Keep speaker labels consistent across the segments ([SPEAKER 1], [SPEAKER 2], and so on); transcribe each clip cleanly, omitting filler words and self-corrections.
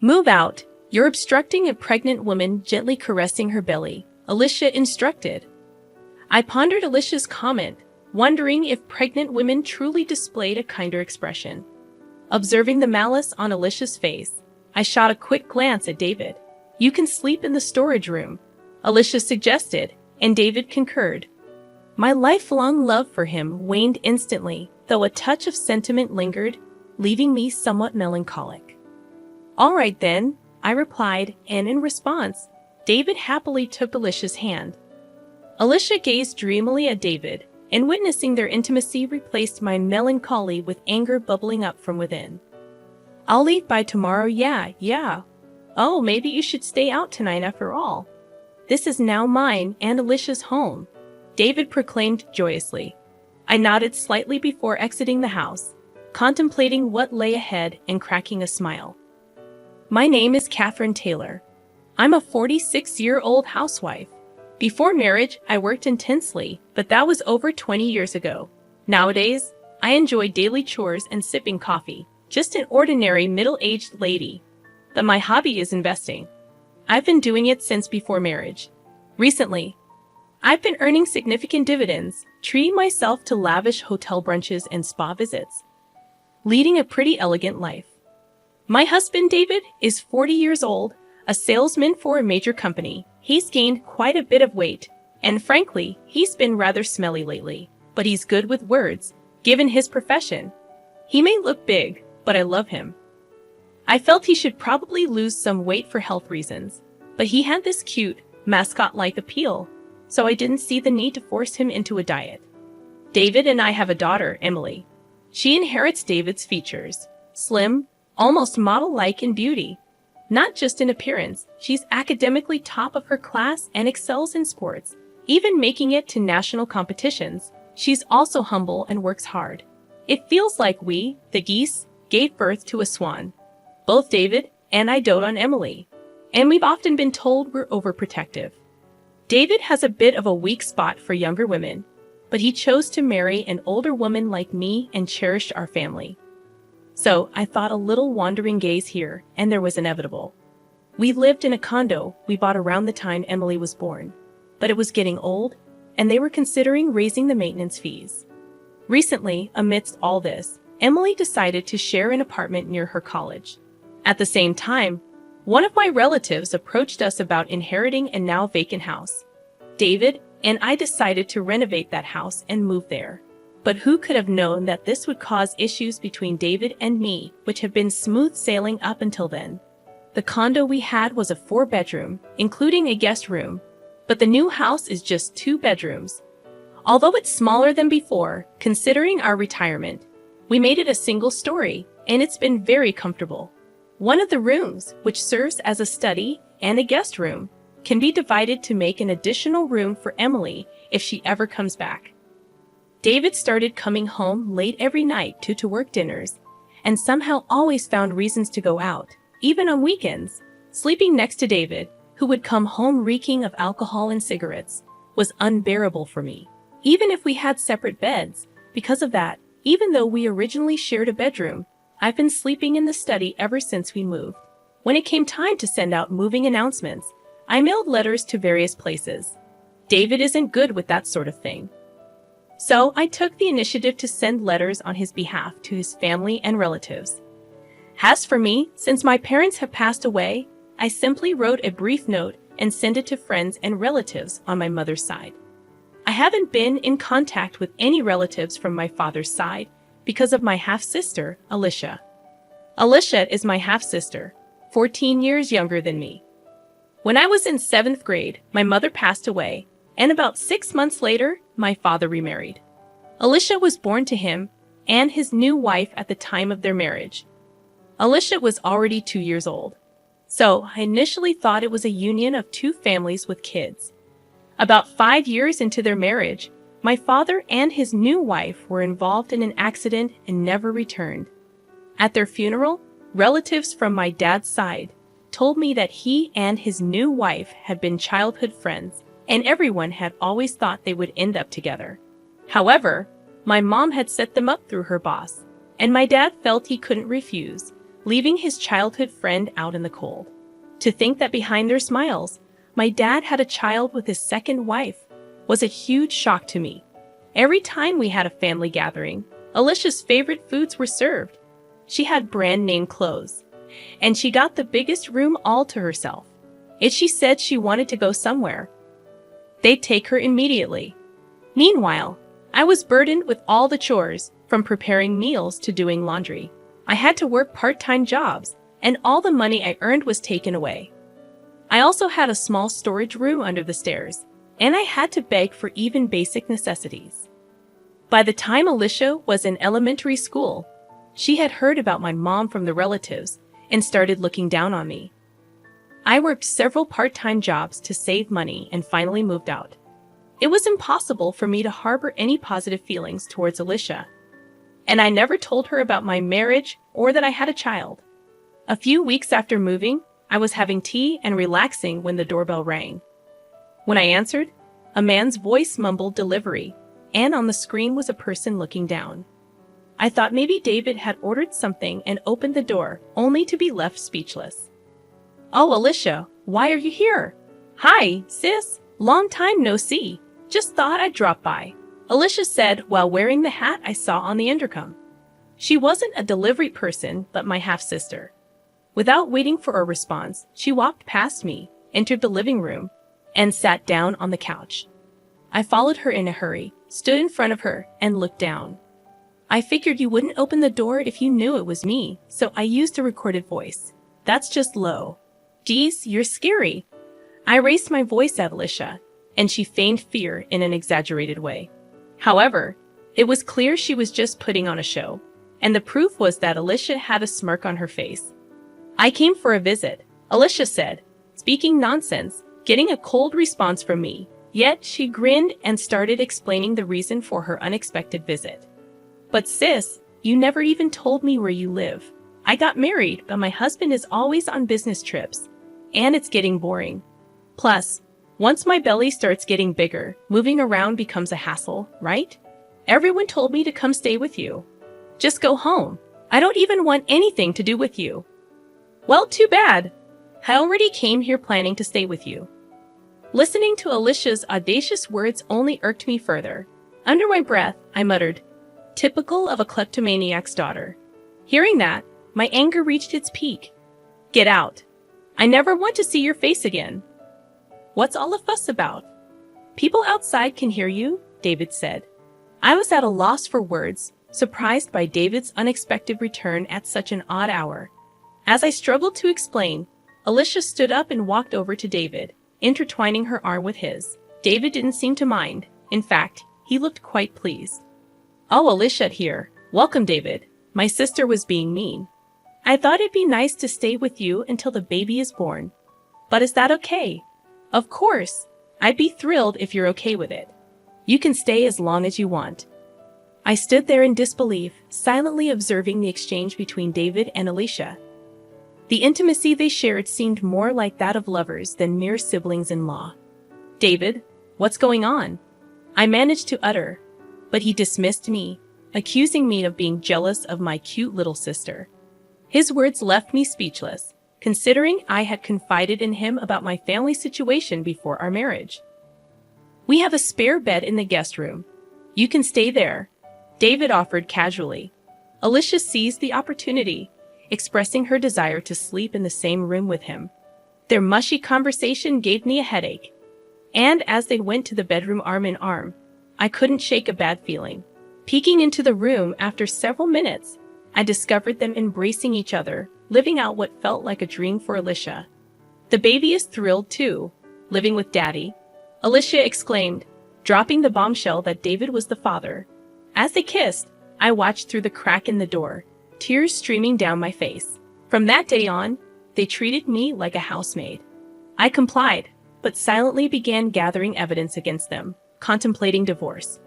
[SPEAKER 1] Move out. You're obstructing a pregnant woman gently caressing her belly, Alicia instructed. I pondered Alicia's comment, wondering if pregnant women truly displayed a kinder expression. Observing the malice on Alicia's face, I shot a quick glance at David. You can sleep in the storage room, Alicia suggested, and David concurred. My lifelong love for him waned instantly, though a touch of sentiment lingered, leaving me somewhat melancholic. All right then, I replied, and in response, David happily took Alicia's hand. Alicia gazed dreamily at David, and witnessing their intimacy replaced my melancholy with anger bubbling up from within. I'll leave by tomorrow, yeah. Oh, maybe you should stay out tonight after all. This is now mine and Alicia's home, David proclaimed joyously. I nodded slightly before exiting the house, contemplating what lay ahead and cracking a smile. My name is Catherine Taylor. I'm a 46-year-old housewife. Before marriage, I worked intensely, but that was over 20 years ago. Nowadays, I enjoy daily chores and sipping coffee, just an ordinary middle-aged lady. But my hobby is investing. I've been doing it since before marriage. Recently, I've been earning significant dividends, treating myself to lavish hotel brunches and spa visits, leading a pretty elegant life. My husband, David, is 40 years old, a salesman for a major company. He's gained quite a bit of weight, and frankly, he's been rather smelly lately, but he's good with words, given his profession. He may look big, but I love him. I felt he should probably lose some weight for health reasons, but he had this cute, mascot-like appeal, so I didn't see the need to force him into a diet. David and I have a daughter, Emily. She inherits David's features, slim, almost model-like in beauty. Not just in appearance, she's academically top of her class and excels in sports, even making it to national competitions. She's also humble and works hard. It feels like we, the geese, gave birth to a swan. Both David and I dote on Emily, and we've often been told we're overprotective. David has a bit of a weak spot for younger women, but he chose to marry an older woman like me and cherished our family. So I thought a little wandering gaze here, and there was inevitable. We lived in a condo we bought around the time Emily was born, but it was getting old, and they were considering raising the maintenance fees. Recently, amidst all this, Emily decided to share an apartment near her college. At the same time, one of my relatives approached us about inheriting a now vacant house. David and I decided to renovate that house and move there. But who could have known that this would cause issues between David and me, which have been smooth sailing up until then? The condo we had was a 4-bedroom, including a guest room, but the new house is just 2 bedrooms. Although it's smaller than before, considering our retirement, we made it a single story, and it's been very comfortable. One of the rooms, which serves as a study and a guest room, can be divided to make an additional room for Emily if she ever comes back. David started coming home late every night to work dinners, and somehow always found reasons to go out, even on weekends. Sleeping next to David, who would come home reeking of alcohol and cigarettes, was unbearable for me, even if we had separate beds. Because of that, even though we originally shared a bedroom, I've been sleeping in the study ever since we moved. When it came time to send out moving announcements, I mailed letters to various places. David isn't good with that sort of thing. So I took the initiative to send letters on his behalf to his family and relatives. As for me, since my parents have passed away, I simply wrote a brief note and sent it to friends and relatives on my mother's side. I haven't been in contact with any relatives from my father's side because of my half-sister, Alicia. Alicia is my half-sister, 14 years younger than me. When I was in 7th grade, my mother passed away, and about 6 months later, my father remarried. Alicia was born to him and his new wife at the time of their marriage. Alicia was already 2 years old, so I initially thought it was a union of 2 families with kids. About 5 years into their marriage, my father and his new wife were involved in an accident and never returned. At their funeral, relatives from my dad's side told me that he and his new wife had been childhood friends, and everyone had always thought they would end up together. However, my mom had set them up through her boss, and my dad felt he couldn't refuse, leaving his childhood friend out in the cold. To think that behind their smiles, my dad had a child with his second wife was a huge shock to me. Every time we had a family gathering, Alicia's favorite foods were served. She had brand name clothes, and she got the biggest room all to herself. If she said she wanted to go somewhere, they'd take her immediately. Meanwhile, I was burdened with all the chores, from preparing meals to doing laundry. I had to work part-time jobs, and all the money I earned was taken away. I also had a small storage room under the stairs, and I had to beg for even basic necessities. By the time Alicia was in elementary school, she had heard about my mom from the relatives and started looking down on me. I worked several part-time jobs to save money and finally moved out. It was impossible for me to harbor any positive feelings towards Alicia, and I never told her about my marriage or that I had a child. A few weeks after moving, I was having tea and relaxing when the doorbell rang. When I answered, a man's voice mumbled delivery, and on the screen was a person looking down. I thought maybe David had ordered something and opened the door, only to be left speechless. "Oh, Alicia, why are you here?" "Hi, sis. Long time no see. Just thought I'd drop by," Alicia said while wearing the hat I saw on the intercom. She wasn't a delivery person, but my half-sister. Without waiting for a response, she walked past me, entered the living room, and sat down on the couch. I followed her in a hurry, stood in front of her, and looked down. "I figured you wouldn't open the door if you knew it was me, so I used a recorded voice. That's just low. Geez, you're scary." I raised my voice at Alicia, and she feigned fear in an exaggerated way. However, it was clear she was just putting on a show, and the proof was that Alicia had a smirk on her face. "I came for a visit," Alicia said, speaking nonsense, getting a cold response from me. Yet she grinned and started explaining the reason for her unexpected visit. "But sis, you never even told me where you live. I got married, but my husband is always on business trips, and it's getting boring. Plus, once my belly starts getting bigger, moving around becomes a hassle, right? Everyone told me to come stay with you. Just go home. I don't even want anything to do with you." "Well, too bad. I already came here planning to stay with you." Listening to Alicia's audacious words only irked me further. Under my breath, I muttered, "Typical of a kleptomaniac's daughter." Hearing that, my anger reached its peak. "Get out. I never want to see your face again." "What's all the fuss about?" "People outside can hear you," David said. I was at a loss for words, surprised by David's unexpected return at such an odd hour. As I struggled to explain, Alicia stood up and walked over to David, intertwining her arm with his. David didn't seem to mind. In fact, he looked quite pleased. "Oh, Alicia here. Welcome, David. My sister was being mean. I thought it'd be nice to stay with you until the baby is born. But is that okay?" "Of course. I'd be thrilled if you're okay with it. You can stay as long as you want." I stood there in disbelief, silently observing the exchange between David and Alicia. The intimacy they shared seemed more like that of lovers than mere siblings-in-law. "David, what's going on?" I managed to utter, but he dismissed me, accusing me of being jealous of my cute little sister. His words left me speechless, considering I had confided in him about my family situation before our marriage. "We have a spare bed in the guest room. You can stay there," David offered casually. Alicia seized the opportunity, expressing her desire to sleep in the same room with him. Their mushy conversation gave me a headache, and as they went to the bedroom arm in arm, I couldn't shake a bad feeling. Peeking into the room after several minutes, I discovered them embracing each other, living out what felt like a dream for Alicia. "The baby is thrilled too, living with Daddy," Alicia exclaimed, dropping the bombshell that David was the father. As they kissed, I watched through the crack in the door, tears streaming down my face. From that day on, they treated me like a housemaid. I complied, but silently began gathering evidence against them, contemplating divorce.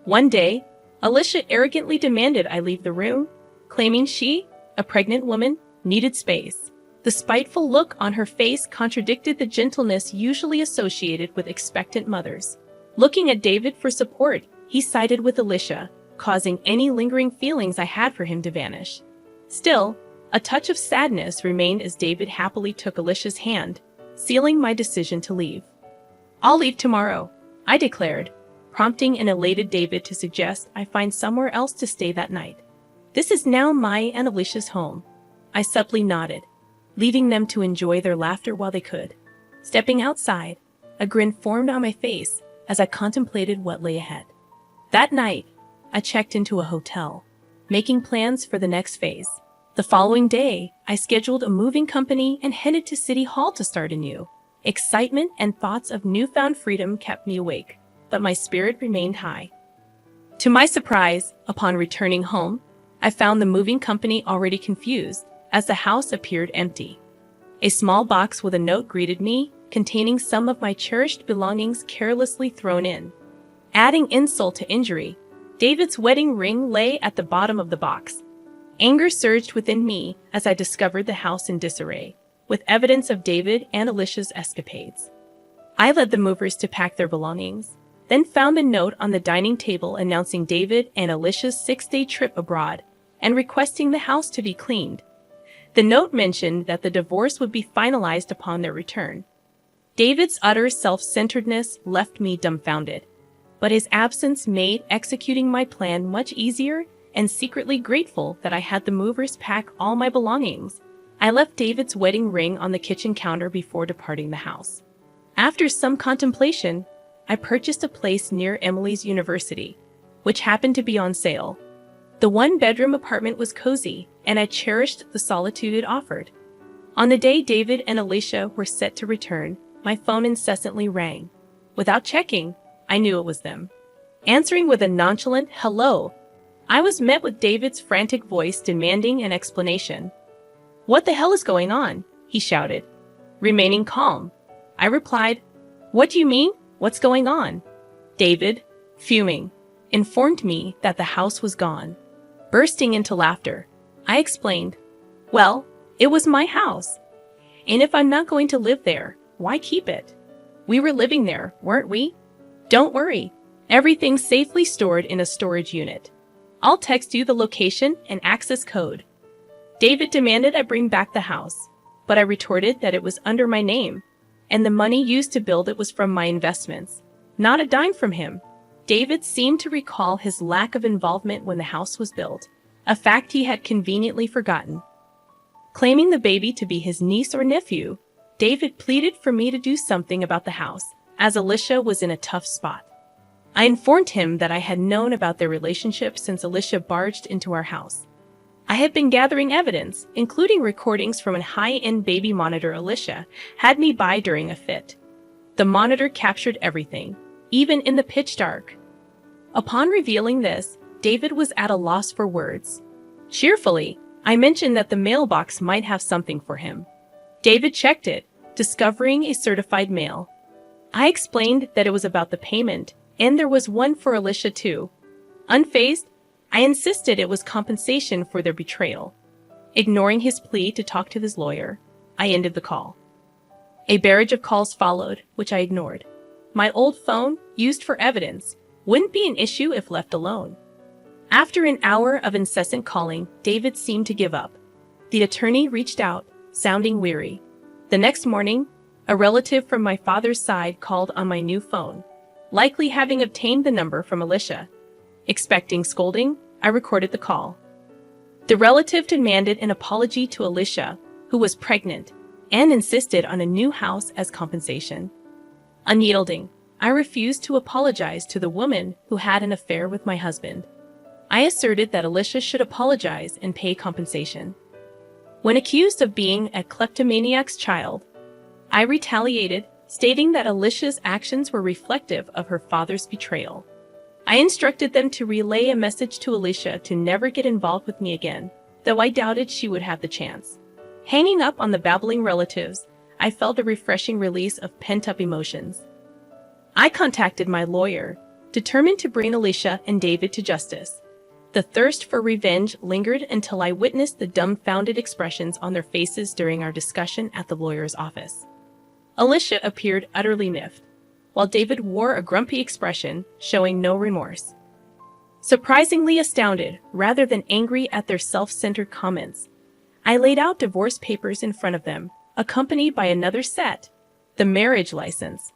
[SPEAKER 1] One day, Alicia arrogantly demanded I leave the room, claiming she, a pregnant woman, needed space. The spiteful look on her face contradicted the gentleness usually associated with expectant mothers. Looking at David for support, he sided with Alicia, causing any lingering feelings I had for him to vanish. Still, A touch of sadness remained as David happily took Alicia's hand, sealing my decision to leave. "I'll leave tomorrow," I declared, prompting an elated David to suggest I find somewhere else to stay that night. "This is now my and Alicia's home." I subtly nodded, leaving them to enjoy their laughter while they could. Stepping outside, a grin formed on my face as I contemplated what lay ahead. That night, I checked into a hotel, making plans for the next phase. The following day, I scheduled a moving company and headed to City Hall to start anew. Excitement and thoughts of newfound freedom kept me awake, but my spirit remained high. To my surprise, upon returning home, I found the moving company already confused, as the house appeared empty. A small box with a note greeted me, containing some of my cherished belongings carelessly thrown in. Adding insult to injury, David's wedding ring lay at the bottom of the box. Anger surged within me as I discovered the house in disarray, with evidence of David and Alicia's escapades. I led the movers to pack their belongings, then found a note on the dining table announcing David and Alicia's 6-day trip abroad and requesting the house to be cleaned. The note mentioned that the divorce would be finalized upon their return. David's utter self-centeredness left me dumbfounded, but his absence made executing my plan much easier, and secretly grateful that I had the movers pack all my belongings. I left David's wedding ring on the kitchen counter before departing the house. After some contemplation, I purchased a place near Emily's university, which happened to be on sale. The one-bedroom apartment was cozy, and I cherished the solitude it offered. On the day David and Alicia were set to return, my phone incessantly rang. Without checking, I knew it was them. Answering with a nonchalant hello, I was met with David's frantic voice demanding an explanation. "What the hell is going on?" he shouted. Remaining calm, I replied, "What do you mean? What's going on?" David, fuming, informed me that the house was gone. Bursting into laughter, I explained, "Well, it was my house. And if I'm not going to live there, why keep it? We were living there, weren't we? Don't worry, everything's safely stored in a storage unit. I'll text you the location and access code." David demanded I bring back the house, but I retorted that it was under my name, and the money used to build it was from my investments, not a dime from him. David seemed to recall his lack of involvement when the house was built, a fact he had conveniently forgotten. Claiming the baby to be his niece or nephew, David pleaded for me to do something about the house, as Alicia was in a tough spot. I informed him that I had known about their relationship since Alicia barged into our house. I had been gathering evidence, including recordings from a high-end baby monitor Alicia had me buy during a fit. The monitor captured everything, even in the pitch dark. Upon revealing this, David was at a loss for words. Cheerfully, I mentioned that the mailbox might have something for him. David checked it, discovering a certified mail. I explained that it was about the payment, and there was one for Alicia too. Unfazed, I insisted it was compensation for their betrayal. Ignoring his plea to talk to his lawyer, I ended the call. A barrage of calls followed, which I ignored. My old phone, used for evidence, wouldn't be an issue if left alone. After an hour of incessant calling, David seemed to give up. The attorney reached out, sounding weary. The next morning, a relative from my father's side called on my new phone, likely having obtained the number from Alicia. Expecting scolding, I recorded the call. The relative demanded an apology to Alicia, who was pregnant, and insisted on a new house as compensation. Unyielding, I refused to apologize to the woman who had an affair with my husband. I asserted that Alicia should apologize and pay compensation. When accused of being a kleptomaniac's child, I retaliated, stating that Alicia's actions were reflective of her father's betrayal. I instructed them to relay a message to Alicia to never get involved with me again, though I doubted she would have the chance. Hanging up on the babbling relatives, I felt a refreshing release of pent-up emotions. I contacted my lawyer, determined to bring Alicia and David to justice. The thirst for revenge lingered until I witnessed the dumbfounded expressions on their faces during our discussion at the lawyer's office. Alicia appeared utterly miffed, while David wore a grumpy expression, showing no remorse. Surprisingly astounded, rather than angry at their self-centered comments, I laid out divorce papers in front of them, accompanied by another set, the marriage license,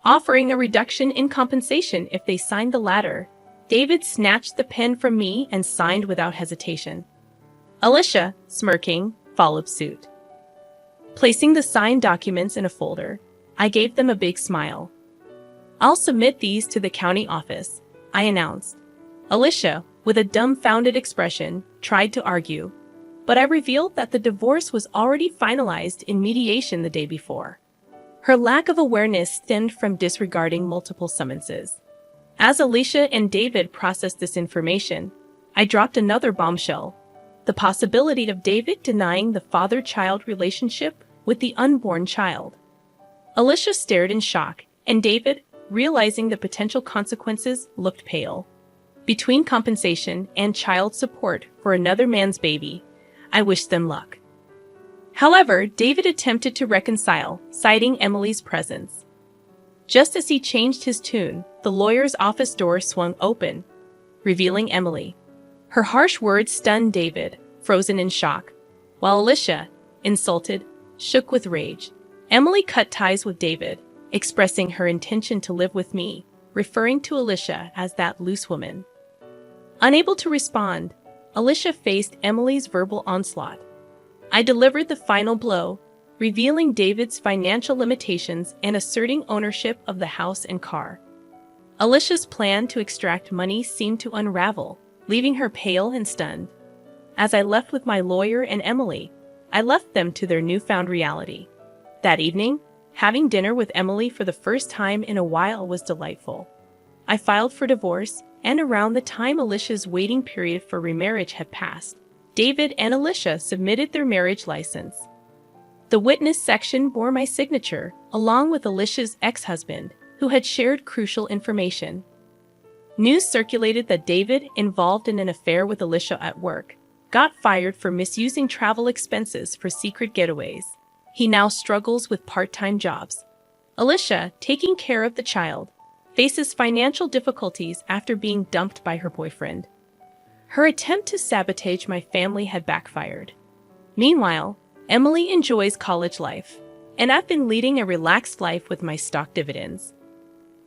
[SPEAKER 1] offering a reduction in compensation if they signed the latter. David snatched the pen from me and signed without hesitation. Alicia, smirking, followed suit. Placing the signed documents in a folder, I gave them a big smile. "I'll submit these to the county office," I announced. Alicia, with a dumbfounded expression, tried to argue, but I revealed that the divorce was already finalized in mediation the day before. Her lack of awareness stemmed from disregarding multiple summonses. As Alicia and David processed this information, I dropped another bombshell: the possibility of David denying the father-child relationship with the unborn child. Alicia stared in shock, and David, realizing the potential consequences, looked pale. Between compensation and child support for another man's baby, I wished them luck. However, David attempted to reconcile, citing Emily's presence. Just as he changed his tune, the lawyer's office door swung open, revealing Emily. Her harsh words stunned David, frozen in shock, while Alicia, insulted, shook with rage. Emily cut ties with David, expressing her intention to live with me, referring to Alicia as that loose woman. Unable to respond, Alicia faced Emily's verbal onslaught. I delivered the final blow, revealing David's financial limitations and asserting ownership of the house and car. Alicia's plan to extract money seemed to unravel, leaving her pale and stunned. As I left with my lawyer and Emily, I left them to their newfound reality. That evening, having dinner with Emily for the first time in a while was delightful. I filed for divorce, and around the time Alicia's waiting period for remarriage had passed, David and Alicia submitted their marriage license. The witness section bore my signature, along with Alicia's ex-husband, who had shared crucial information. News circulated that David, involved in an affair with Alicia at work, got fired for misusing travel expenses for secret getaways. He now struggles with part-time jobs. Alicia, taking care of the child, faces financial difficulties after being dumped by her boyfriend. Her attempt to sabotage my family had backfired. Meanwhile, Emily enjoys college life, and I've been leading a relaxed life with my stock dividends.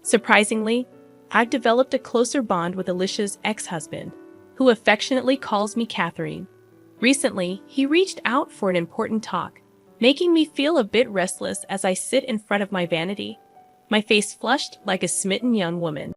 [SPEAKER 1] Surprisingly, I've developed a closer bond with Alicia's ex-husband, who affectionately calls me Catherine. Recently, he reached out for an important talk, making me feel a bit restless as I sit in front of my vanity, my face flushed like a smitten young woman.